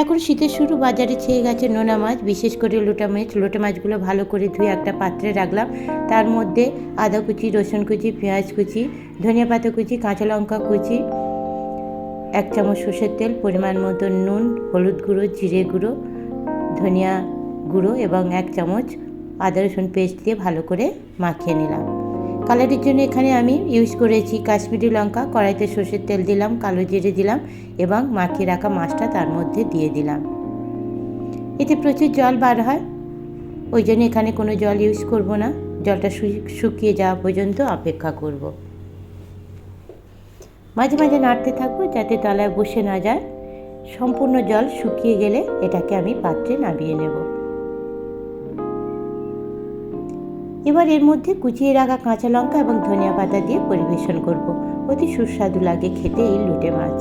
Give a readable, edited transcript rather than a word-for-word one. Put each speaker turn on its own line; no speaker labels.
এখন শীতের শুরু, বাজারে ছেয়ে গেছে নোনা মাছ, বিশেষ করে লোটা মাছ। লোটা মাছগুলো ভালো করে ধুয়ে একটা পাত্রে রাখলাম। তার মধ্যে আদা কুচি, রসুন কুচি, পেঁয়াজ কুচি, ধনিয়া পাতা কুচি, কাঁচা লঙ্কা কুচি, 1 চামচ সর্ষের তেল, পরিমাণ মতো নুন, হলুদ গুঁড়ো, জিরে গুঁড়ো, ধনিয়া গুঁড়ো এবং 1 চামচ আদা রসুন পেস্ট দিয়ে ভালো করে মাখিয়ে নিলাম। কালারের জন্য এখানে আমি ইউজ করেছি কাশ্মীরি লঙ্কা। কড়াইতে সর্ষের তেল দিলাম, কালো জিরে দিলাম এবং মাখিয়ে রাখা মাছটা তার মধ্যে দিয়ে দিলাম। এতে প্রচুর জল বার হয়, ওই জন্য এখানে কোনো জল ইউজ করব না। জলটা শুকিয়ে যাওয়া পর্যন্ত অপেক্ষা করব। মাঝে মাঝে নাড়তে থাকবো যাতে তলায় বসে না যায়। সম্পূর্ণ জল শুকিয়ে গেলে এটাকে আমি পাত্রে নামিয়ে নেব। এবার এর মধ্যে কুচিয়ে রাখা কাঁচা লঙ্কা এবং ধনিয়া পাতা দিয়ে পরিবেশন করব। অতি সুস্বাদু লাগে খেতে এই লোটে মাছ।